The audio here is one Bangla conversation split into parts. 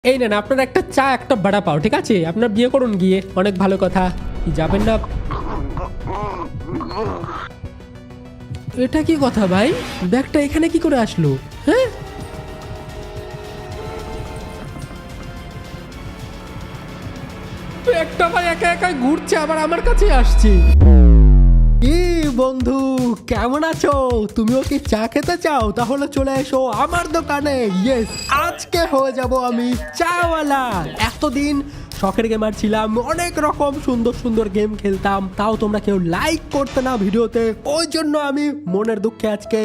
এই নেন আপনার একটা চা একটা বড়া পাও, ঠিক আছে? আপনার বিয়ে করুন গিয়ে, অনেক ভালো কথা। যাবেন না? এটা কি কথা ভাই, ব্যাগটা এখানে কি করে আসলো? হ্যাঁ, একটা ভাই একা একা ঘুরছে আবার আমার কাছে আসছে। কি বন্ধু, কেমন আছো? তুমিও কি চা খেতে চাও? তাহলে চলে এসো আমার দোকানে। ইয়েস, আজকে হয়ে যাব আমি চাওয়ালা। এতদিন শখের গেমার ছিলাম, অনেক রকম সুন্দর সুন্দর গেম খেলতাম, তাও তোমরা কেউ লাইক করতে না ভিডিওতে। ওই জন্য আমি মনের দুঃখে আজকে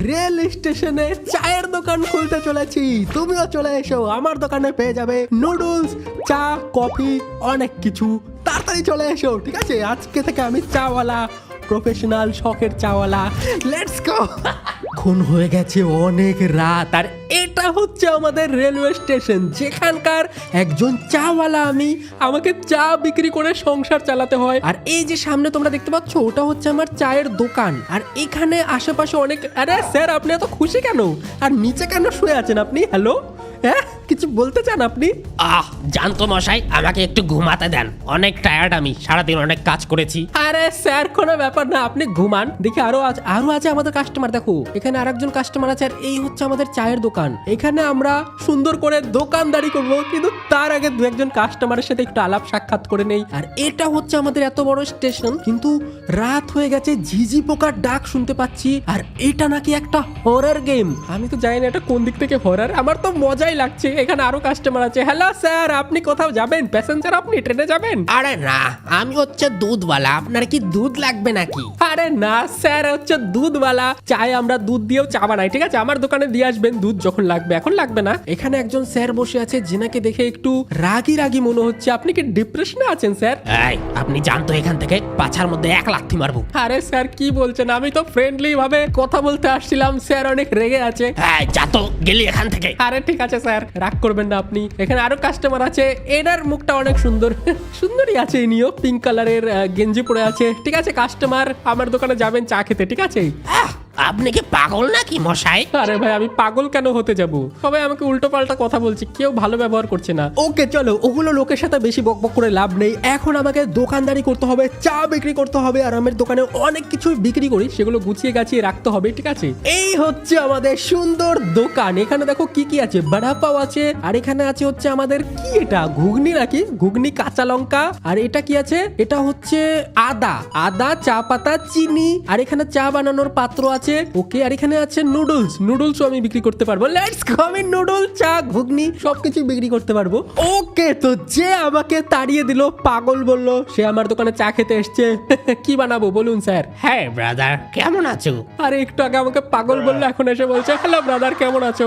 রেল স্টেশনে চায়ের দোকান খুলতে চলেছি। তুমিও চলে এসো আমার দোকানে, পেয়ে যাবে নুডলস, চা, কফি, অনেক কিছু। তাড়াতাড়ি চলে এসো, ঠিক আছে? আজকে থেকে আমি চাওয়ালা, প্রফেশনাল শখের চাওয়ালা। Let's go. এখন হয়ে গেছে অনেক রাত, আর এটা হচ্ছে আমাদের রেলওয়ে স্টেশন, যেখানকার একজন চাওয়ালা আমি। আমাকে চা বিক্রি করে সংসার চালাতে হয়। আর এই যে সামনে তোমরা দেখতে পাচ্ছ, ওটা হচ্ছে আমার চায়ের দোকান। আর এখানে আশেপাশে অনেক। আরে স্যার, আপনি এত খুশি কেন? আর নিচে কেন শুয়ে আছেন আপনি? হ্যালো, হ্যাঁ, কিছু বলতে চান আপনি? জানতো মশাই, আমাকে একটু ঘুমাতে দেন, অনেক টায়ার্ড, আমি সারাদিন অনেক কাজ করেছি। আরে স্যার, কোনো ব্যাপার না, আপনি ঘুমান। দেখি আরো আছে আমাদের কাস্টমার। দেখো এখানে আরেকজন কাস্টমার আছে। আর এই হচ্ছে আমাদের চায়ের দোকান। এখানে আমরা সুন্দর করে দোকানদারি করব, কিন্তু তার আগে দু একজন কাস্টমারের সাথে একটু আলাপ সাক্ষাৎ করে নেই। আর এটা হচ্ছে আমাদের এত বড় স্টেশন, কিন্তু রাত হয়ে গেছে, ঝিঝি পোকার ডাক শুনতে পাচ্ছি। আর এটা নাকি একটা হরর গেম। আমি তো জানি না এটা কোন দিক থেকে হরর, আমার তো মজাই লাগছে। এখানে আরো কাস্টমার আছে। হ্যালো স্যার, আপনি কোথাও যাবেন? প্যাসেঞ্জার আপনি? ট্রেনে যাবেন? আরে না, আমি হচ্ছে দুধওয়ালা, আপনার কি দুধ লাগবে নাকি? আরে না স্যার, হচ্ছে দুধওয়ালা। চায় আমরা দুধ দিয়েও চা বানাই, ঠিক আছে? আমার দোকানে দিয়ে আসবেন দুধ যখন লাগবে, এখন লাগবে না। এখানে একজন স্যার বসে আছে, যিনাকে দেখে একটু রাগি রাগি মনে হচ্ছে। আপনি কি ডিপ্রেশনে আছেন স্যার? এই, আপনি জানতো এখান থেকে পাছার মধ্যে 1 লাথি মারবো। আরে স্যার, কি বলছেন? আমি তো ফ্রেন্ডলি ভাবে কথা বলতে আসছিলাম, স্যার অনেক রেগে আছে। যা তো, গেলি এখান থেকে। আরে ঠিক আছে স্যার, রাগ করবেন না আপনি। এখানে আরো কাস্টমার আছে। এনার মুখটা অনেক সুন্দর, সুন্দরই আছে। ইনিও পিঙ্ক কালারের গেঞ্জি পরে আছে। ঠিক আছে কাস্টমার, আমার দোকানে যাবেন চা খেতে, ঠিক আছে? আপনি কি পাগল নাকি মশাই? আরে ভাই, আমি পাগল কেন হতে যাব? সবাই আমাকে উল্টো পাল্টা কথা বলছে, কেউ ভালো ব্যবহার করছে না। ওকে চলো, ওগুলো লোকের সাথে বেশি বকবক করে লাভ নেই। এখন আমাকে দোকানদারি করতে হবে, চা বিক্রি করতে হবে। আর আমার দোকানে অনেক কিছু বিক্রি করি, সেগুলো গুছিয়ে গাছিয়ে রাখতে হবে, ঠিক আছে? এই হচ্ছে আমাদের সুন্দর দোকান। এখানে দেখো কি কি আছে। বড়া পাও আছে, আর এখানে আছে হচ্ছে আমাদের কি, এটা ঘুগনি নাকি? ঘুগনি, কাঁচা লঙ্কা। আর এটা কি আছে? এটা হচ্ছে আদা, চা পাতা, চিনি। আর এখানে চা বানানোর পাত্র আছে। ওকে, আর এখানে আছে নুডলসও আমি বিক্রি করতে পারবো। লেটস গো, আমি নুডল, চা, ঘুগনি সবকিছু বিক্রি করতে পারবো। ওকে, তো যে আমাকে তাড়িয়ে দিল, পাগল বলল, সে আমার দোকানে চা খেতে এসছে। কি বানাবো বলুন স্যার? হ্যাঁ ব্রাদার, কেমন আছো? আরে একটু আগে আমাকে পাগল বললো, এখন এসে বলছে হ্যালো ব্রাদার, কেমন আছো?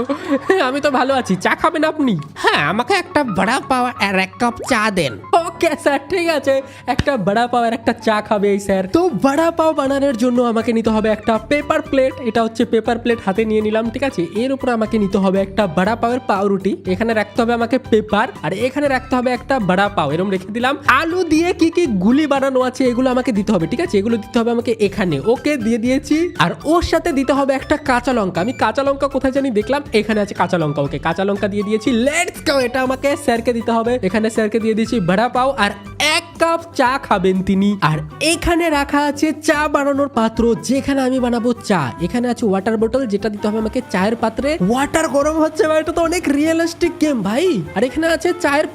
আমি তো ভালো আছি। চা খাবেন আপনি? হ্যাঁ, আমাকে একটা বড়া পাও আর 1 কাপ চা দেন। ওকে স্যার, ঠিক আছে। একটা বড়া পাও আর একটা চা খাবে এই স্যার। তো বড়া পাও বানানোর জন্য আমাকে নিতে হবে একটা পেপার প্লেট। এটা হচ্ছে পেপার প্লেট, হাতে নিয়ে নিলাম, ঠিক আছে? এর উপর আমাকে নিতে হবে একটা বড়া পাওয়ের পাউরুটি। এখানে রাখতে হবে আমাকে পেপার, আর এখানে রাখতে হবে একটা বড়া পাও। এরকম রেখে দিলাম। আলু দিয়ে কি কি গুলি বানানো আছে এগুলো আমাকে দিতে হবে, ঠিক আছে? এগুলো দিতে হবে আমাকে এখানে। ওকে, দিয়ে দিয়েছি। আর ওর সাথে দিতে হবে একটা কাঁচা লঙ্কা। আমি কাঁচা লঙ্কা কোথায় জানি দেখলাম, এখানে আছে কাঁচা লঙ্কা। ওকে, কাঁচা লঙ্কা দিয়ে দিয়েছি। লেটস গো, এটা আমাকে স্যারকে দিতে হবে। এখানে স্যারকে দিয়ে দিয়েছি বড়া পাও, আর 1 কাপ চা খাবেন তিনি। আর এখানে রাখা আছে চা বানানোর পাত্র, যেখানে আমি বানাবো চা। এখানে আছে ওয়াটার বোতল, যেটা দিতে হবে আমাকে চায়ের পাত্রে। ওয়াটার গরম হচ্ছে ভাই, এটা তো অনেক রিয়েলিস্টিক গেম ভাই। আর এখানে আছে চায়ের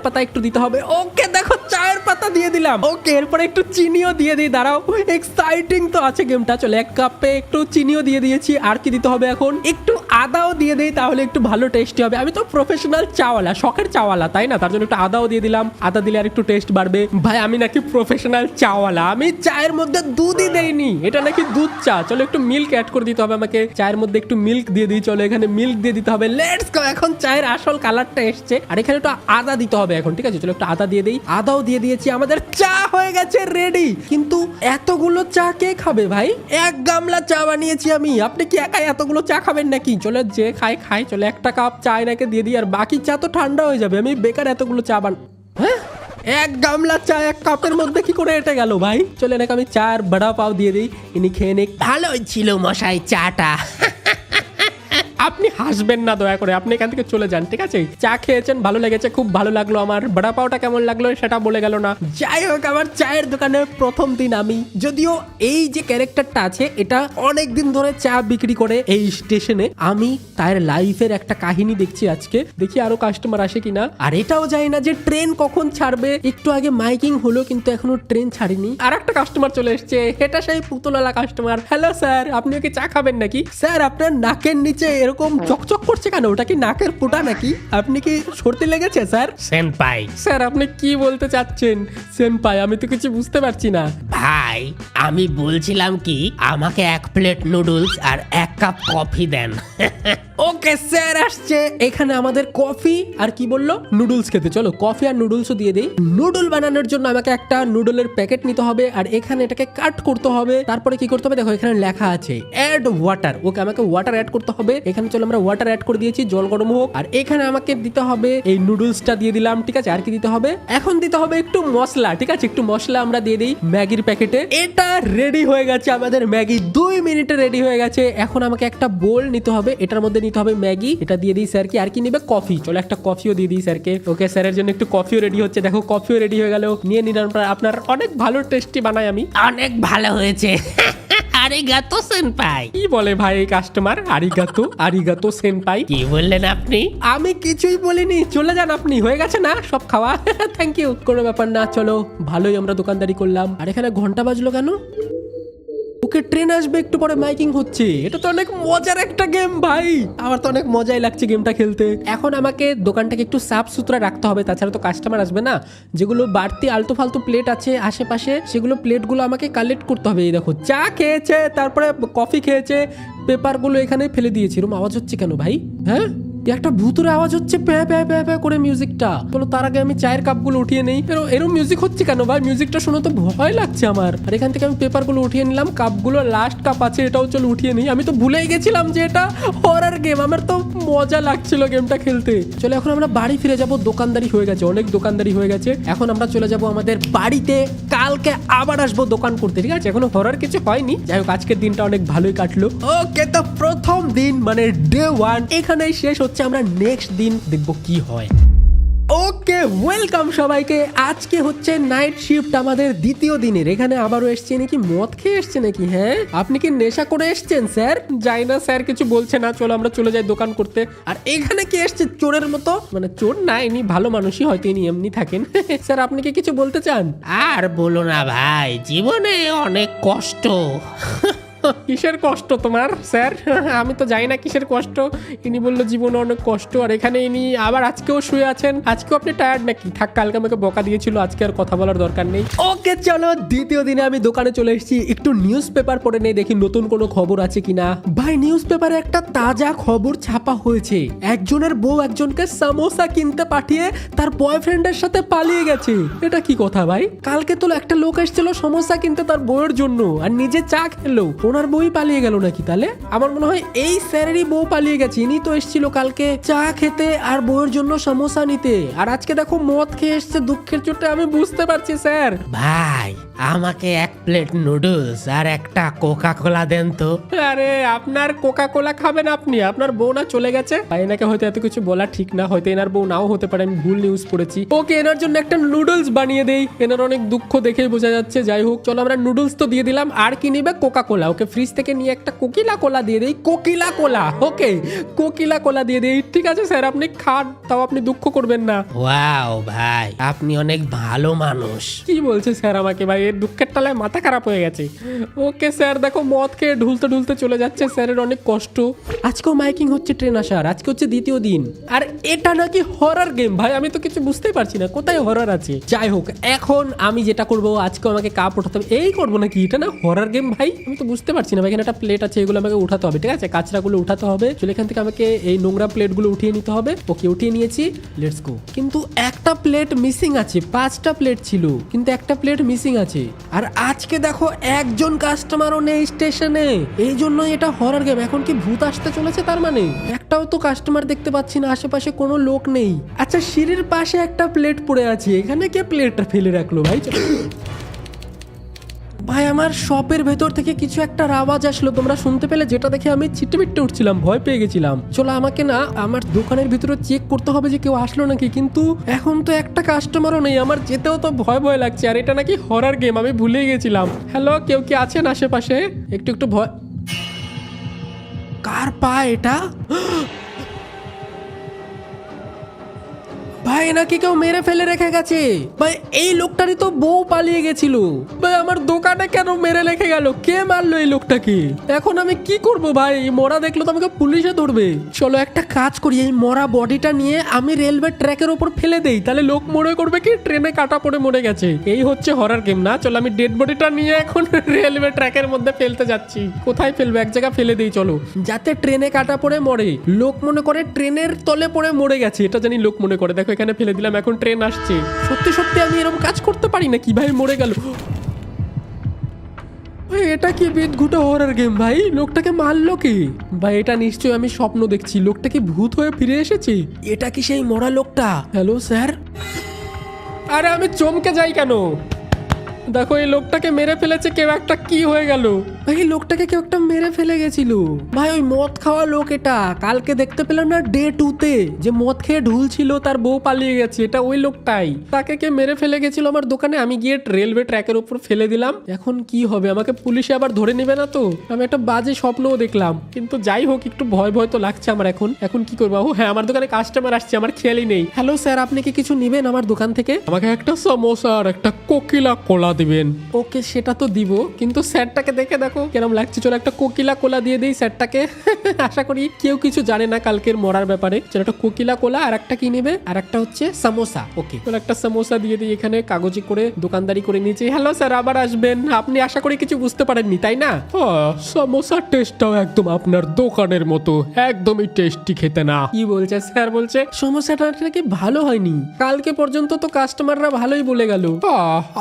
পাতা একটু দিতে হবে। ওকে, দেখো চায়ের পাতা দিয়ে দিলাম। ওকে, এরপরে একটু চিনিও দিয়ে দিই। দাঁড়াও, এক্সাইটিং তো আছে গেমটা। চলো, 1 কাপে একটু চিনিও দিয়ে দিয়েছি। আর কি দিতে হবে এখন? একটু আদাও দিয়ে দেই, তাহলে একটু ভালো টেস্টি হবে। আমি তো প্রফেশনাল চাওয়ালা, শখের চাওয়ালা, তাই না? তার জন্য একটু আদাও দিয়ে দিলাম। আদা দিলে আর একটু টেস্ট বাড়বে। ভাই, আমি নাকি প্রফেশনাল চাওয়ালা, আমি চায়ের মধ্যে দুধই দেইনি। এটা নাকি দুধ চা। চলো, একটু মিল্ক অ্যাড করে দিতে হবে আমাকে। চায়ের মধ্যে একটু মিল্ক দিয়ে দিই। চলো, এখানে মিল্ক দিয়ে দিতে হবে। লেটস গো, এখন চায়ের আসল কালারটা এসছে। আর এখানে একটু আদা দিতে হবে এখন, ঠিক আছে? চলো, একটু আদা দিয়ে দেই। আদাও দিয়ে দিয়েছি। আমাদের চা হয়ে গেছে রেডি। কিন্তু এতগুলো চা কে খাবে ভাই? 1 গামলা চা বানিয়েছি আমি। আপনি কি একাই এতগুলো চা খাবেন নাকি? চলো, যে খাই। চলো, 1টা কাপ চা এনাকে দিয়ে দিই। আর বাকি চা তো ঠান্ডা হয়ে যাবে। আমি বেকার এতগুলো চা হ্যাঁ, 1 গামলা চা 1 কাপের মধ্যে কি করে এটা গেল ভাই? চলো, এনাকে আমি চা আর বড়া পাও দিয়ে দিই। ইনি খেয়ে নিক। ভালোই ছিল মশাই চাটা। আপনি হাসবেন না দয়া করে, আপনি এখান থেকে চলে যান, ঠিক আছে? চা খেয়েছেন, ভালো লেগেছে, খুব ভালো লাগলো আমার। বড়া পাওটা কেমন লাগলো সেটা বলে গেল না। যাই হোক, আমার চায়ের দোকানের প্রথম দিন আমি, যদিও এই যে ক্যারেক্টারটা আছে এটা অনেক দিন ধরে চা বিক্রি করে এই স্টেশনে, আমি তার লাইফের একটা কাহিনী দেখছি আজকে, দেখি আরো কাস্টমার আসে কিনা। আর এটাও জানি না যে ট্রেন কখন ছাড়বে। একটু আগে মাইকিং হলো কিন্তু এখনো ট্রেন ছাড়েনি। আর একটা কাস্টমার চলে এসছে, এটা সেই পুতুলালা কাস্টমার। হ্যালো স্যার, আপনিও কি চা খাবেন নাকি? স্যার, আপনার নাকের নিচে এরকম চকচক করছে কেন? ওটা কি নাকের ফোঁটা নাকি? আপনি কি সর্দি লেগেছে স্যার? সেনপাই। স্যার, আপনি কি বলতে চাচ্ছেন সেনপাই? আমি তো কিছু বুঝতে পারছি না। ভাই, আমি বলছিলাম কি, আমাকে 1 প্লেট নুডলস আর 1 কাপ কফি দেন। ওকে স্যার, আসছে। এখানে আমাদের কফি আর কি বললো, নুডলস খেতে। চলো কফি আর নুডলসও দিয়ে দেই। নুডল বানানোর জন্য আমাকে একটা নুডলের প্যাকেট নিতে হবে, আর এখানে এটাকে কাট করতে হবে। তারপরে কি করতে হবে দেখো, এখানে লেখা আছে অ্যাড ওয়াটার। ওকে, আমাকে ওয়াটার অ্যাড করতে হবে। এখানে চলো আমরা ওয়াটার অ্যাড করে দিয়েছি, জল গরম হোক। আর এখানে আমাকে দিতে হবে এই নুডলসটা দিয়ে দিলাম, ঠিক আছে? আর কি দিতে হবে? এখন দিতে হবে একটু মশলা, ঠিক আছে? একটু মশলা আমরা দিয়ে দিই ম্যাগির প্যাকেটে। এটা রেডি হয়ে গেছে আমাদের ম্যাগি, 2 মিনিটে রেডি হয়ে গেছে। এখন আমাকে একটা বোল নিতে হবে, এটার মধ্যে নিতে হবে ম্যাগি। এটা দিয়ে দিই স্যারকে। আর কি নিবে? কফি। চলো একটা কফিও দিয়ে দিই স্যারকে। ওকে, স্যারের জন্য একটু কফিও রেডি হচ্ছে। দেখো কফিও রেডি হয়ে গেল, নিয়ে নিলাম। আপনার অনেক ভালো টেস্টি বানাই আমি। অনেক ভালো হয়েছে। আরিগাতো সেনপাই। কি বলে ভাই এই কাস্টমার? আরিগাতো, আরিগাতো সেনপাই। কি বললেন আপনি? আমি কিছুই বলিনি, চলে যান আপনি। হয়ে গেছে না সব খাওয়া? থ্যাংক ইউ, কোনো ব্যাপার না। চলো, ভালোই আমরা দোকানদারি করলাম। আর এখানে ঘন্টা বাজলো কেন? ওকে, ট্রেন আসবে একটু পরে, মাইকিং হচ্ছে। এটা তো অনেক মজার একটা গেম ভাই, আমার তো অনেক মজাই লাগছে গেমটা খেলতে। এখন আমাকে দোকানটাকে একটু সাফ সুতরা রাখতে হবে, তাছাড়া তো কাস্টমার আসবে না। যেগুলো বাড়তি আলতু ফালতু প্লেট আছে আশেপাশে, সেগুলো প্লেটগুলো আমাকে কালেক্ট করতে হবে। এই দেখো, চা খেয়েছে, তারপরে কফি খেয়েছে, পেপারগুলো এখানে ফেলে দিয়েছি। এরকম আওয়াজ হচ্ছে কেন ভাই? হ্যাঁ, একটা ভূতুরে আওয়াজ হচ্ছে, প্যা প্যা প্যা প্যা করে মিউজিকটা। চলো তার আগে আমি চায়ের কাপগুলো উঠিয়ে নেই। এরকম মিউজিক হচ্ছে কেন ভাই? মিউজিকটা শুনে তো ভয় লাগছে আমার। আর এখান থেকে আমি পেপারগুলো উঠিয়ে নিলাম, কাপগুলো লাস্ট কাপ আছে এটাও চলো উঠিয়ে নেই। আমি তো ভুলেই গেছিলাম যে এটা হরর গেম। আমার তো মজা লাগছিল গেমটা খেলতে। চলো এখন আমরা বাড়ি ফিরে যাব, দোকানদারি হয়ে গেছে, অনেক দোকানদারি হয়ে গেছে। এখন আমরা চলে যাব আমাদের বাড়িতে, কালকে আবার আসবো দোকান করতে, ঠিক আছে? এখনো হরর কিছু হয়নি। যাই হোক, আজকের দিনটা অনেক ভালোই কাটলো। ওকে, তো প্রথম দিন মানে ডে 1 এখানেই শেষ হচ্ছে। আমরা নেক্সট দিন দেখবো কি হয়। ওকে, ওয়েলকাম সবাইকে। আজকে হচ্ছে নাইট শিফট আমাদের দ্বিতীয় দিনের। এখানে আবারও এসছে নাকি, মদ খেয়ে এসছে নাকি? হ্যাঁ, আপনি কি নেশা করে এসছেন স্যার? যাই না, স্যার কিছু বলছে না। চলো আমরা চলে যাই দোকান করতে। আর এখানে কি এসছে চোরের মতো? মানে চোর না, ইনি ভালো মানুষই, হয়তো ইনি এমনি থাকেন। স্যার, আপনি কি কিছু বলতে চান? আর বলো না ভাই, জীবনে অনেক কষ্ট। কিসের কষ্ট তোমার স্যার? আমি তো জানি না কিসের কষ্ট। ইনি বললো জীবনে অনেক কষ্ট। আর এখানে ইনি আবার আজকেও শুয়ে আছেন। আজকেও আপনি টায়ার্ড নাকি? থাক, কালকে আমাকে বকা দিয়েছিল, আজকে আর কথা বলার দরকার নেই। ওকে, চলো দ্বিতীয় দিনে আমি দোকানে চলে এসেছি। একটু নিউজ পেপার পড়ে নেই, দেখি নতুন কোনো খবর আছে কিনা। ভাই, নিউজ পেপারে একটা তাজা খবর ছাপা হয়েছে। একজনের বউ একজনকে সামোসা কিনতে পাঠিয়ে তার বয়ফ্রেন্ডের সাথে পালিয়ে গেছে। এটা কি কথা ভাই? কালকে তো একটা লোক এসেছিল সমোসা কিনতে তার বউয়ের জন্য, আর নিজে চা খেলো। ওনার বউই পালিয়ে গেল নাকি? তাহলে আমার মনে হয় এই স্যারেরই বউ পালিয়ে গেছে। ইনি তো এসেছিল কালকে চা খেতে আর বউয়ের জন্য সমোসা নিতে, আর আজকে দেখো মদ খেয়ে এসছে। দুঃখের চোটে আমি বুঝতে পারছি স্যার। ভাই, আমাকে 1 প্লেট নুডলস আর একটা কোকা কোলা দেন তো। আরে, আপনার কোকা কোলা খাবেন আপনি? আপনার বউ না চলে গেছে। ভাই, এনাকে হয়তো এত কিছু বলা ঠিক না, হয়তো এনার বউ নাও হতে পারে, আমি ভুল নিউজ পড়েছি। ওকে, এনার জন্য একটা নুডলস বানিয়ে দেই। এনার অনেক দুঃখ দেখেই বোঝা যাচ্ছে। যাই হোক, চলো আমরা নুডলস তো দিয়ে দিলাম। আর কি নিবে? কোকা কোলা। ওকে, ফ্রিজ থেকে নিয়ে একটা কোকিলা কোলা দিয়ে দেই। কোকিলা কোলা, ওকে, কোকিলা কোলা দিয়ে দেই। ঠিক আছে স্যার, আপনি খান, তাও আপনি দুঃখ করবেন না। ওয়াও ভাই, আপনি অনেক ভালো মানুষ। কি বলছে স্যার আমাকে? ভাই, এর দুঃখের টালায় মাথা খারাপ হয়ে গেছে। ওকে স্যার, দেখো মদ খেয়ে ঢুলতে ঢুলতে চলে যাচ্ছে। স্যারের অনেক কষ্ট। আজকেও মাইকিং হচ্ছে ট্রেন আসার। আজকে হচ্ছে দ্বিতীয় দিন, আর এটা নাকি হরর গেম। ভাই, আমি তো কিছু বুঝতেই পারছি না কোথায় হরর আছে। যাই হোক, এখন আমি যেটা করবো, আজকে আমাকে কাপ উঠাতে হবে। এই করবো নাকি? এটা না হরর গেম ভাই, আমি তো বুঝতে পারছি না। ভাই, এখানে একটা প্লেট আছে, এগুলো আমাকে উঠাতে হবে, ঠিক আছে? কাঁচরাগুলো উঠাতে হবে। চলে এখান থেকে আমাকে এই নোংরা প্লেটগুলো উঠিয়ে নিতে হবে। ওকে, উঠিয়ে নিয়েছি, লেটস গো। কিন্তু একটা প্লেট মিসিং আছে। 5টা প্লেট ছিল, কিন্তু একটা প্লেট মিসিং আছে। আর আজকে দেখো একজন কাস্টমারও নেই স্টেশনে, এই জন্য এটা হরর গেম। এখন কি ভূত আসতে চলেছে? তার মানে একটাও তো কাস্টমার দেখতে পাচ্ছি না, আশেপাশে কোনো লোক নেই। আচ্ছা, সিঁড়ির পাশে একটা প্লেট পড়ে আছে, এখানে কে প্লেটটা ফেলে রাখলো ভাই? ভাই আমার শপের ভেতর থেকে কিছু একটা আওয়াজ আসলো, তোমরা শুনতে পেলে? যেটা দেখে আমি ছিটে উঠছিলাম, ভয় পেয়ে গেছিলাম। চলো আমাকে না আমার দোকানের ভিতরে চেক করতে হবে যে কেউ আসলো নাকি, কিন্তু এখন তো একটা কাস্টমারও নেই, আমার যেতেও তো ভয় ভয় লাগছে। আর এটা নাকি হরর গেম, আমি ভুলেই গেছিলাম। হ্যালো, কেউ কি আছেন আশেপাশে? একটু ভয়। কার পা এটা? ভাই নাকি কেউ মেরে ফেলে রেখে গেছে। ভাই এই লোকটারই তো বউ পালিয়ে গেছিল। ভাই আমার দোকানে কেন মেরে রেখে গেল? কে মারলো এই লোকটাকে? এখন আমি কি করব ভাই? মরা দেখলো তো আমাকে পুলিশে ধরবে। চলো একটা কাজ করি, এই মরা বডিটা নিয়ে আমি রেলওয়ে ট্র্যাকের উপর ফেলে দেই, তাহলে লোক মনে করবে কি ট্রেনে কাটা পড়ে মরে গেছে। এই হচ্ছে হরর গেম না? চলো আমি ডেড বডিটা নিয়ে এখন রেলওয়ে ট্র্যাকের মধ্যে ফেলতে যাচ্ছি। কোথায় ফেলবো? এক জায়গায় ফেলে দেই চলো, যাতে ট্রেনে কাটা পড়ে মরে। লোক মনে করে ট্রেনের তলে পড়ে মরে গেছে, এটা জানি লোক মনে করে। দেখো এখানে ফেলে দিলাম, এখন ট্রেন আসছে। সত্যি সত্যি আমি এরকম কাজ করতে পারি না? কি ভাই মরে গেল? এটা কি বিদঘুটে হরর গেম ভাই? লোকটাকে মারলো কি ভাই? এটা নিশ্চয়ই আমি স্বপ্ন দেখছি। লোকটা কি ভূত হয়ে ফিরে এসেছে? এটা কি সেই মরা লোকটা? Hello sir. আরে আমি চমকে যাই কেন? দেখো এই লোকটাকে মেরে ফেলেছে কেউ একটা। কি হয়ে গেল ভাই? এই লোকটাকে কেউ একটা মেরে ফেলে গেছিল ভাই। ওই মদ খাওয়া লোক এটা, কালকে দেখতে পেলাম না ডে 2 তে, যে মদ খেয়ে ঢুলছিল, তার বউ পালিয়ে গেছে। এটা ওই লোকটাই। তাকে কে মেরে ফেলে গেছিল আমার দোকানে। আমি গিয়ে রেলওয়ে ট্র্যাকের উপর ফেলে দিলাম। এখন কি হবে? আমাকে পুলিশে আবার ধরে নেবে না তো? আমি একটা বাজে স্বপ্নও দেখলাম, কিন্তু যাই হোক একটু ভয় ভয় তো লাগছে আমার। এখন কি করবো? ও হ্যাঁ, আমার দোকানে কাস্টমার আসছে, আমার খেয়ালই নেই। হ্যালো স্যার, আপনি কি কিছু নিবেন আমার দোকান থেকে? আমাকে একটা সমোসা আর একটা কোকিলা কোলা দিবেন। ওকে সেটা তো দিব, কিন্তু স্যারটাকে দেখে দেখো কেরম লাগছে। চলো একটা কোকিলা কোলা দিয়ে দিই স্যারটাকে। আশা করি কেউ কিছু জানে না কালকের মরার ব্যাপারে। চলো একটা কোকিলা কোলা, আর একটা কি নেবে? আর একটা হচ্ছে সমোসা। ওকে চলো একটা সমোসা দিয়ে দিই এখানে, কাগজে করে দোকানদারি করে নিয়েছি। হ্যালো স্যার, আবার আসবেন। আপনি আশা করি কিছু বুঝতে পারেননি তাই না? সমোসার টেস্টটাও একদম আপনার দোকানের মতো, একদমই টেস্টি খেতে না। কি বলছে স্যার? বলছে সমোসাটা নাকি ভালো হয়নি। কালকে পর্যন্ত তো কাস্টমাররা ভালোই বলে গেল।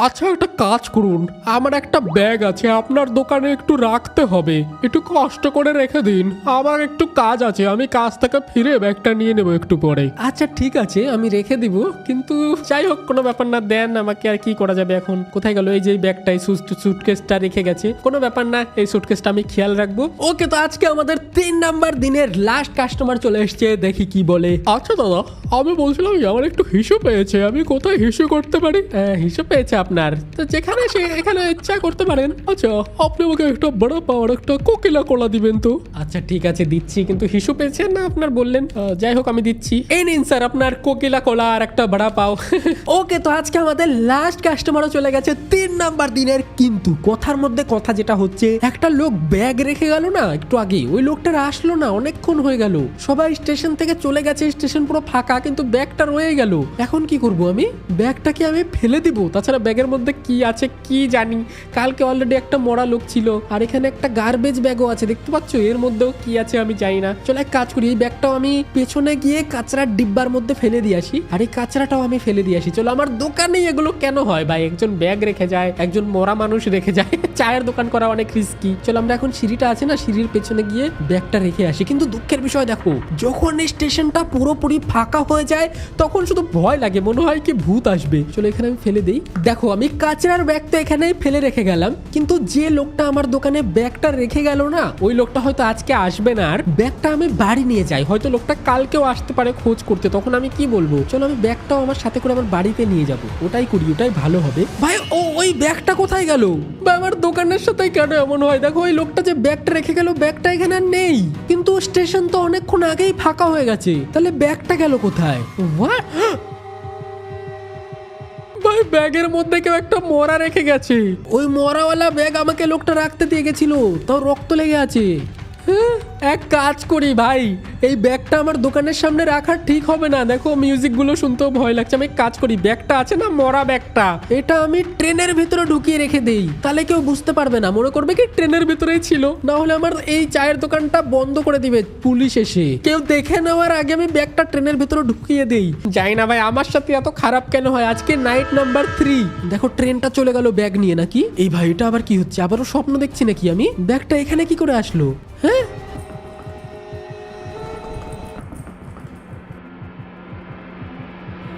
আচ্ছা একটা কাজ করুন, আমার একটা ব্যাগ আছে আপনার দোকানে, একটু রাখতে হবে, একটু কষ্ট করে রেখে দিন। আমার একটু কাজ আছে, আমি কাজ থেকে ফিরে ব্যাগটা নিয়ে নেবো একটু পরে। আচ্ছা ঠিক আছে, আমি রেখে দিব, কিন্তু যাই হোক কোনো ব্যাপার না, দেন আমাকে। আর কি করা যাবে এখন? কোথায় গেল এই যে ব্যাগটাই? সুটকেসটা রেখে গেছে, কোনো ব্যাপার না, এই সুটকেসটা আমি খেয়াল রাখবো। ওকে, তো আজকে আমাদের 3 নাম্বার দিনের লাস্ট কাস্টমার চলে এসছে, দেখি কি বলে। আচ্ছা দাদা, আমি বলছিলাম আমার একটু হিসু পেয়েছে, আমি কোথায় হিসু করতে পারি? হিসু পেয়েছে আপনার? তো যেখানে সে এখানে ইচ্ছা করতে পারেন। আচ্ছা আপনি আমাকে একটা বড় পাওয়ার একটা কোকিলা কোলা দিবেন তো? আচ্ছা ঠিক আছে দিচ্ছি, কিন্তু হিসু পেয়েছেন না আপনার বললেন। যাই হোক আমি দিচ্ছি। এই নিন স্যার আপনার কোকিলা কোলা আর একটা বড়া পাও। ওকে, তো আজকে আমাদের লাস্ট কাস্টমারও চলে গেছে 3 নাম্বার দিনের। কিন্তু কথার মধ্যে কথা যেটা হচ্ছে, একটা লোক ব্যাগ রেখে গেল না একটু আগে, ওই লোকটার আসলো না, অনেকক্ষণ হয়ে গেল। সবাই স্টেশন থেকে চলে গেছে, স্টেশন পুরো ফাঁকা, কিন্তু ব্যাগটা রয়ে গেল। এখন কি করব আমি? ব্যাগটাকে আমি ফেলে দিব? তাছাড়া ব্যাগের মধ্যে কি আছে কি জানি। কালকে অলরেডি একটা মরা লোক ছিল, আর এখানে একটা গার্বেজ ব্যাগও আছে, দেখতে পাচ্ছ? এর মধ্যেও কি আছে আমি জানি না। চলো এক কাজ করি, এই ব্যাগটাও আমি পেছনে গিয়ে কাঁচরার ডিব্বার মধ্যে ফেলে দিয়ে আসি, আর এই কাঁচরাটাও আমি ফেলে দিয়ে আসি। চলো, আমার দোকানে এগুলো কেন হয় ভাই? একজন ব্যাগ রেখে যায়, একজন মরা মানুষ রেখে যায়। চায়ের দোকান করা অনেক রিস্কি। চলো আমরা এখন সিঁড়িটা আছে না, সিঁড়ির পেছনে গিয়ে ব্যাগটা রেখে আসি। কিন্তু দুঃখের বিষয় দেখো, যখন এই স্টেশনটা পুরোপুরি ফাঁকা হয়ে যায় তখন শুধু ভয় লাগে, মনে হয় কি ভূত আসবে। চলো এখানে আমি ফেলে দেই। দেখো আমি কাঁচরার ব্যাগ তো এখানে ফেলে রেখে গেলাম, কিন্তু যে লোকটা আমার দোকানে ব্যাগটা রেখে গেল না, ওই লোকটা হয়তো আজকে আসবে না। আর ব্যাগটা আমি বাড়ি নিয়ে যাই, হয়তো লোকটা কালকেও আসতে পারে খোঁজ করতে, তখন আমি কি বলবো? চলো আমি ব্যাগটাও আমার সাথে করে আমার বাড়িতে নিয়ে যাব, ওটাই করি, ওটাই ভালো হবে। ভাই ওই ব্যাগটা কোথায় গেল? বা আমার দোকানের সাথে কেন এমন হয়? দেখো ওই লোকটা যে ব্যাগটা রেখে গেল, ব্যাগটা এখানে আর নেই, কিন্তু স্টেশন তো অনেকক্ষণ আগেই ফাঁকা হয়ে গেছে, তাহলে ব্যাগটা গেল কোথায়? হোয়াট? ভাই ব্যাগের মধ্যে কেউ একটা মরা রেখে গেছে। ওই মরাওয়ালা ব্যাগ আমাকে লোকটা রাখতে দিয়ে গেছিল, তাও রক্ত লেগে আছে। এক কাজ করি ভাই, এই ব্যাগটা আমার দোকানের সামনে রাখা ঠিক হবে না। দেখো মিউজিক গুলো শুনতেও ভয় লাগছে। আমি কাজ করি, ব্যাগটা আছে না মরা ব্যাগটা, এটা আমি ট্রেনের ভিতরে ঢুকিয়ে রেখে দেই, তাহলে কেউ বুঝতে পারবে না, মনে করবে কি ট্রেনের ভিতরেই ছিল। না হলে আমার এই চায়ের দোকানটা বন্ধ করে দিবে পুলিশ এসে। কেউ দেখে নেওয়ার আগে আমি ব্যাগটা ট্রেনের ভিতরে ঢুকিয়ে দেই। যাই না ভাই, আমার সাথে এত খারাপ কেন হয়? আজকে নাইট নাম্বার 3। দেখো ট্রেনটা চলে গেল ব্যাগ নিয়ে নাকি। এই ভাই এটা আবার কি হচ্ছে? আবারও স্বপ্ন দেখছি নাকি আমি? ব্যাগটা এখানে কি করে আসলো? হ্যাঁ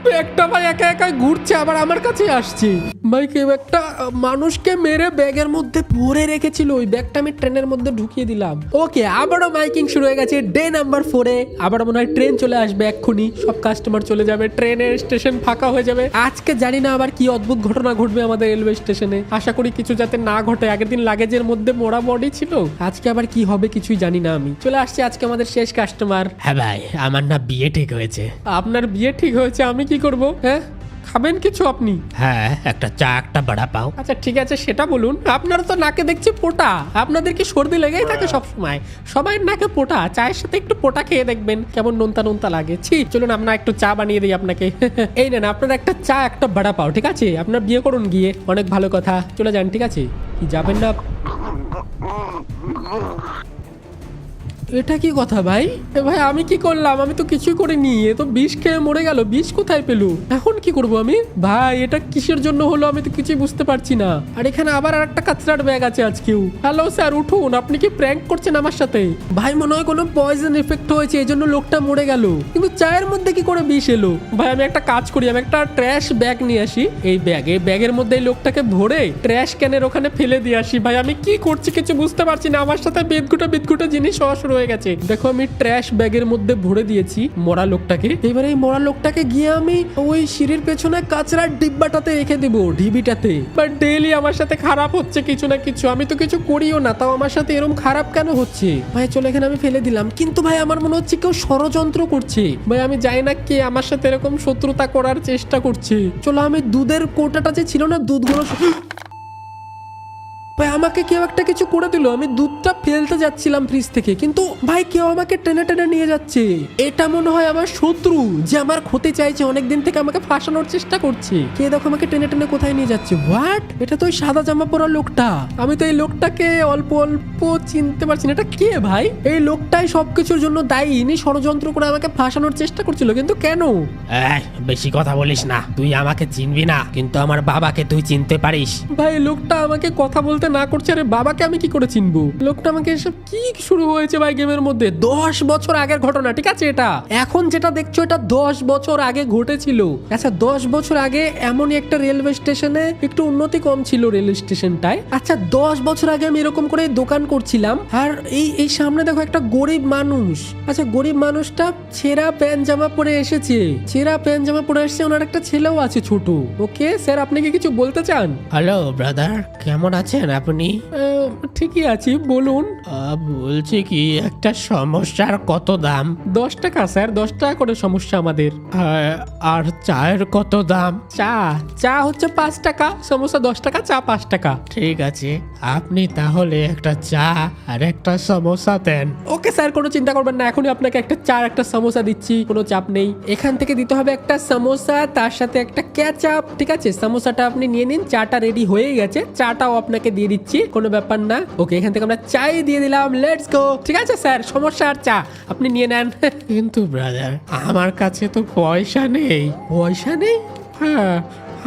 ব্যাগটা ভাই একা একা ঘুরছে, আবার আমার কাছে আসছে। ভাই কেউ একটা মানুষকে মেরে ব্যাগের মধ্যে ভরে রেখেছিল, ওই ব্যাগটা আমি ট্রেনের মধ্যে ঢুকিয়ে দিলাম। ওকে, আবারও মাইকিং শুরু হয়ে গেছে ডে নাম্বার 4-এ। আবার মনে হয় ট্রেন চলে আসবে এক্ষুনি, সব কাস্টমার চলে যাবে, ট্রেনের স্টেশন ফাঁকা হয়ে যাবে। আজকে জানি না আবার কি অদ্ভুত ঘটনা ঘটবে আমাদের রেলওয়ে স্টেশনে, আশা করি কিছু যাতে না ঘটে। আগের দিন লাগেজের মধ্যে মোড়া বডি ছিল, আজকে আবার কি হবে কিছুই জানি না। আমি চলে আসছি আজকে আমাদের শেষ কাস্টমার। হ্যাঁ ভাই, আমার না বিয়ে ঠিক হয়েছে। আপনার বিয়ে ঠিক হয়েছে, আমি কি করব? হ্যাঁ, খাবেন কিছু আপনি? হ্যাঁ, একটা চা একটা বড়া পাও। আচ্ছা ঠিক আছে, সেটা বলুন। আপনার তো নাকে দেখছি পোটা, আপনাদের কি সর্দি লেগেই থাকে সব সময়? সবাই নাকে পোটা, চায়ের সাথে একটু পোটা খেয়ে দেখবেন কেমন নোনতা নোনতা লাগে। ছি, চলুন আমরা একটু চা বানিয়ে দিই আপনাকে। এই নেন আপনার একটা চা একটা বড়া পাও, ঠিক আছে? আপনার বিয়ে করুন গিয়ে, অনেক ভালো কথা। চলে যান, ঠিক আছে? কি যাবেন না? এটা কি কথা ভাই? এ ভাই আমি কি করলাম? আমি তো কিছুই করিনি, এ তো বিষ খেয়ে মরে গেল। বিষ কোথায় পেলু? এখন কি করব আমি? ভাই এটা কিসের জন্য হলো আমি তো কিছুই বুঝতে পারছি না। আর এখানে আবার আরেকটা কাঁচরার ব্যাগ আছে আজকেও। হ্যালো স্যার, উঠুন। আপনি কি প্র্যাঙ্ক করছেন আমার সাথে? ভাই মনে হয় কোনো পয়জন এফেক্ট হয়েছে, এই জন্য লোকটা মরে গেল। কিন্তু চায়ের মধ্যে কি করে বিষ এলো? ভাই আমি একটা কাজ করি, আমি একটা ট্র্যাশ ব্যাগ নিয়ে আসি। এই ব্যাগের মধ্যে এই লোকটাকে ভরে ট্র্যাশ ক্যানের ওখানে ফেলে দিয়ে আসি। ভাই আমি কি করছি কিছু বুঝতে পারছি না, আমার সাথে বিদঘুটে জিনিস হওয়া শুরু হয়ে গেছে। দেখো আমি ট্র্যাশ ব্যাগের মধ্যে ভরে দিয়েছি মরা লোকটাকে। এবারে এই মরা লোকটাকে গিয়ে আমি ওই সিঁড়ির পেছনে কাঁচরার ডিব্বাটাতে রেখে দেবো, ঢিবিটাতে। বাট ডেইলি আমার সাথে খারাপ হচ্ছে কিছু না কিছু, আমি তো কিছু করিও না, তাও আমার সাথে এরকম খারাপ কেন হচ্ছে? ভাই চলো, এখানে আমি ফেলে দিলাম। কিন্তু ভাই আমার মনে হচ্ছে কেউ ষড়যন্ত্র করছে। ভাই আমি জানি না কে আমার সাথে এরকম শত্রুতা করার চেষ্টা করছে। চলো আমি দুধের কোটাটা যে ছিল না, দুধগুলো ভাই আমাকে কেউ একটা কিছু করে দিল। আমি দুধটা ফেলতে যাচ্ছিলাম ফ্রিজ থেকে, কিন্তু ভাই কেউ আমাকে টেনে টেনে নিয়ে যাচ্ছে। এটা মনে হয় আমার শত্রু, যে আমার ক্ষতি চাইছে, অনেকদিন থেকে আমাকে ফাঁসানোর চেষ্টা করছে। কে দেখো আমাকে টেনে টেনে কোথায় নিয়ে যাচ্ছে। হোয়াট? এটা তো ওই সাদা জামা পরা লোকটা। আমি তো এই লোকটাকে অল্প অল্প চিনতে পারছি না। এটা কে ভাই? এই লোকটাই সবকিছুর জন্য দায়ী। ইনি ষড়যন্ত্র করে আমাকে ফাঁসানোর চেষ্টা করছিল, কিন্তু কেন? বেশি কথা বলিস না। তুই আমাকে চিনবি না, কিন্তু আমার বাবাকে তুই চিনতে পারিস। ভাই লোকটা আমাকে কথা বলতে না করছে, আরে বাবাকে আমি কি করে চিনবো? লোকটা আমাকে এসব কি শুরু হয়েছে ভাই গেমের মধ্যে? 10 বছর আগের ঘটনা, ঠিক আছে? এটা এখন যেটা দেখছো এটা 10 বছর আগে ঘটেছিল। আচ্ছা 10 বছর আগে এমনই একটা রেলওয়ে স্টেশনে একটু উন্নতি কম ছিল রেল স্টেশনটায়। আচ্ছা 10 বছর আগে আমি এরকম করে দোকান করছিলাম, আর এই সামনে দেখো একটা গরিব মানুষ। আচ্ছা গরিব মানুষটা ছেঁড়া প্যান্ট জামা পরে এসেছে, ওনার একটা ছেলেও আছে ছোট। ওকে স্যার, আপনি কি কিছু বলতে চান? হ্যালো ব্রাদার, কেমন আছেন আপনি? ঠিকই আছি, বলুন। বলছি কি, একটা সমস্যার কত দাম? 10 টাকা স্যার, 10 টাকা করে সমস্যা আমাদের। আর চায়ের কত দাম? চা হচ্ছে 5 টাকা, সমস্যা 10 টাকা, চা 5 টাকা। ঠিক আছে, আপনি তাহলে একটা চা আর একটা সমোসা দেন। ওকে স্যার, কোনো চিন্তা করবেন না, এখনই আপনাকে একটা চা একটা সমোসা দিচ্ছি, কোনো চাপ নেই। এখান থেকে দিতে হবে একটা সমোসা, তার সাথে একটা কেচাপ, ঠিক আছে? সমোসাটা আপনি নিয়ে নিন, চাটা রেডি হয়ে গেছে, চাটাও আপনাকে দিয়ে দিচ্ছি, কোনো ব্যাপার না। ওকে, এখান থেকে আমরা চাই দিয়ে দিলাম, লেটস গো। ঠিক আছে স্যার, সমস্যা আর চা আপনি নিয়ে নেন। কিন্তু ব্রাদার, আমার কাছে তো পয়সা নেই। পয়সা নেই? হ্যাঁ,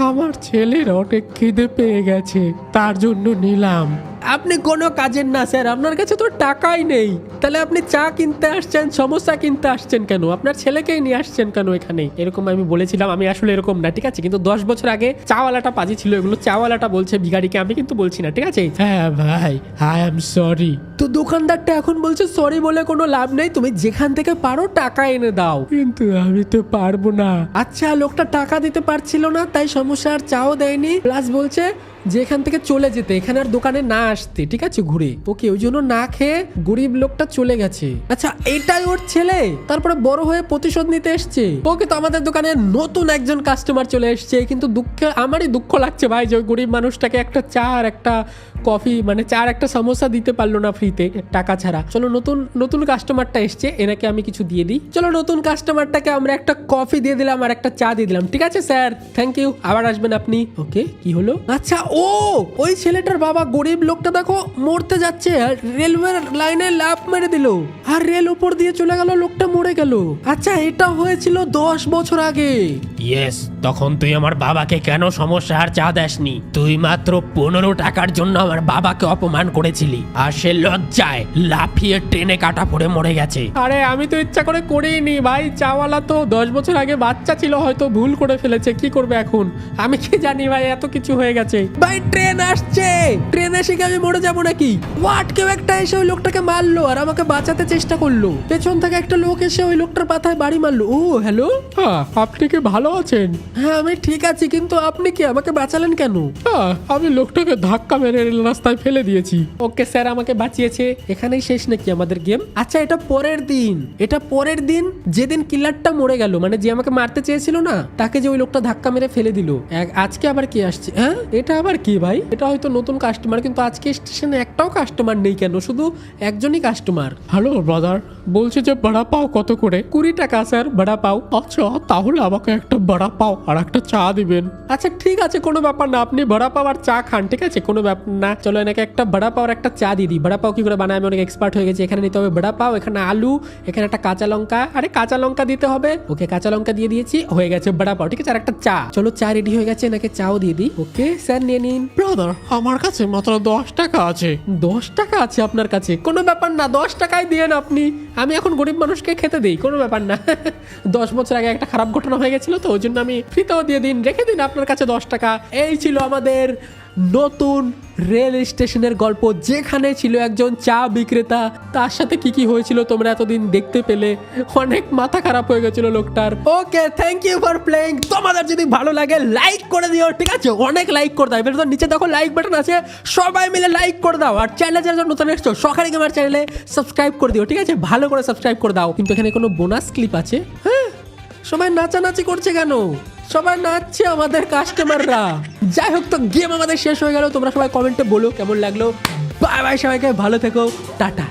আমার ছেলের অনেক খিদে পেয়ে গেছে, তার জন্য নিলাম। আপনি কোনো কাজের না স্যার, আপনার কাছে তো টাকাই নেই। তাহলে আপনি চা কিনতে আসছেন, সমস্যা কিনতে আসছেন কেন? আপনার ছেলেকেই নিয়ে আসছেন কেন এখানে? এরকম আমি বলেছিলাম, আমি আসলে এরকম না, ঠিক আছে? কিন্তু 10 বছর আগে চাওয়ালাটা পাজি ছিল, এগুলো চাওয়ালাটা বলছে ভিখারিকে, আমি কিন্তু বলছি না, ঠিক আছে? হ্যাঁ ভাই, আই এম সরি। তো দোকানদারটা এখন বলছে সরি বলে কোনো লাভ নেই, তুমি যেখান থেকে পারো টাকা এনে দাও। কিন্তু আমি তো পারবো না। আচ্ছা লোকটা টাকা দিতে পারছিল না, তাই সমস্যা আর চাও দেয়নি, প্লাস বলছে যে এখান থেকে চলে যেতে, এখানে আর দোকানে না আসতে, ঠিক আছে? ঘুরে ওকে, ওই জন্য না খেয়ে গরিব লোকটা চলে গেছে। আচ্ছা এটাই ওর ছেলে, তারপরে বড় হয়ে প্রতিশোধ নিতে এসছে। ওকে, তো আমাদের দোকানে নতুন একজন কাস্টমার চলে এসছে, কিন্তু আমারই দুঃখ লাগছে ভাই যে ওই গরিব মানুষটাকে একটা চা আর একটা কফি, মানে চা আর একটা সমোসা দিতে পারলো না ফ্রিতে, টাকা ছাড়া। চলো নতুন কাস্টমারটা এসছে, এনাকে আমি কিছু দিয়ে দিই। চলো নতুন কাস্টমারটাকে আমরা একটা কফি দিয়ে দিলাম আর একটা চা দিয়ে দিলাম। ঠিক আছে স্যার, থ্যাংক ইউ, আবার আসবেন আপনি। ওকে, কি হলো? আচ্ছা ওই ছেলেটার বাবা, গরিব লোকটা দেখো মরতে যাচ্ছে, রেলওয়ে লাইনে লাফ মেরে দিল, আর রেল উপর দিয়ে চলে গেল, লোকটা মরে গেল। আচ্ছা এটা হয়েছিল 10 বছর আগে। ইয়েস, তখন তুই আমার বাবাকে কেন সমস্যা আর চা দেসনি? তুই মাত্র 15 টাকার জন্য আমার আমার বাবাকে অপমান করেছিলি আর সে লজ্জায় লাফিয়ে ট্রেনে কাটা পড়ে মরে গেছে। আরে আমি তো ইচ্ছা করে করিনি ভাই, চাওয়ালা তো 10 বছর আগে বাচ্চা ছিল, হয়তো ভুল করে ফেলেছে, কি করবে এখন আমি কি জানি ভাই, এত কিছু হয়ে গেছে। ভাই ট্রেন আসছে, ট্রেন এসে কি আমি মরে যাবো নাকি? হোয়াট, কেউ একটা এসে ওই লোকটাকে মারলো আর আমাকে বাঁচাতে চেষ্টা করলো, পেছন থেকে একটা লোক এসে ওই লোকটার মাথায় বাড়ি মারলো। ও হ্যালো, হ্যাঁ আপনি কি ভালো আছেন? হ্যাঁ আমি ঠিক আছি, কিন্তু আপনি কি আমাকে বাঁচালেন কেন? আমি লোকটাকে ধাক্কা মেরে রেল রাস্তায় ফেলে দিয়েছি। ওকে স্যার আমাকে বাঁচিয়েছে। এখানেই শেষ নাকি আমাদের গেম? আচ্ছা এটা পরের দিন, এটা পরের দিন যেদিন কিলারটা মরে গেল, মানে যে আমাকে মারতে চেয়েছিল না, তাকে যে ওই লোকটা ধাক্কা মেরে ফেলে দিল। আজকে আবার কি আসছে? হ্যাঁ এটা আবার কি ভাই? এটা হয়তো নতুন কাস্টমার, কিন্তু আজকে স্টেশনে একটাও কাস্টমার নেই কেন? শুধু একজনই কাস্টমার। হ্যালো ব্রাদার, বলছি যে বড়া পাও কত করে? 20 টাকা স্যার বড়া পাও। আচ্ছা তাহলে আমাকে একটা বড়া পাও আর একটা চা দিবেন। আচ্ছা ঠিক আছে, কোনো ব্যাপার না, আপনি বড়া পাও আর চা খান, ঠিক আছে কোনো ব্যাপার না। চলো এনাকে একটা বড়া পাও আর একটা চা দিয়ে দিই। বড়া পাও কি করে বানায় আমি অনেক এক্সপার্ট হয়ে গেছি। এখানে নিতে হবে বড়া পাও, এখানে আলু, এখানে একটা কাঁচা লঙ্কা। আরে কাঁচা লঙ্কা দিতে হবে। ওকে কাঁচা লঙ্কা দিয়ে দিয়েছি, হয়ে গেছে বড়া পাও, ঠিক আছে। আর একটা চা, চলো চা রেডি হয়ে গেছে, এনাকে চাও দিয়ে দিই। ওকে স্যার নিয়ে নিন। ব্রাদার আমার কাছে মাত্র 10 টাকা আছে। 10 টাকা আছে আপনার কাছে? কোনো ব্যাপার না, 10 টাকায় দিয়েন আপনি, আমি এখন গরিব মানুষকে খেতে দিই, কোনো ব্যাপার না। 10 বছর আগে একটা খারাপ ঘটনা হয়ে গেছিল তো, ওই জন্য আমি ফ্রিতেও দিয়ে দিন, রেখে দিন আপনার কাছে 10 টাকা। এই ছিল আমাদের নতুন রেল স্টেশনের গল্প, যেখানে ছিল একজন চা বিক্রেতা, তার সাথে কি কি হয়েছিল তোমরা এতদিন দেখতে পেলে। অনেক মাথা খারাপ হয়ে গেছিল লোকটার। Okay thank you for playing. তোমাদের যদি ভালো লাগে লাইক করে দিও, ঠিক আছে, অনেক লাইক করে দাও। এবার নিচে দেখো লাইক বাটন আছে, সবাই মিলে লাইক করে দাও। আর চ্যানেলে যারা নতুন এসছো সকালে গেমার চ্যানেলে সাবস্ক্রাইব করে দিও, ঠিক আছে, ভালো করে সাবস্ক্রাইব করে দাও। কিন্তু এখানে কোনো বোনাস ক্লিপ আছে? হ্যাঁ সবাই নাচানাচি করছে কেন? সবাই নাচছে আমাদের কাস্টমাররা। যাই হোক, তো গেম আমাদের শেষ হয়ে গেল। তোমরা সবাই কমেন্টে বলো কেমন লাগলো। বাই বাই, সবাইকে ভালো থেকো, টাটা।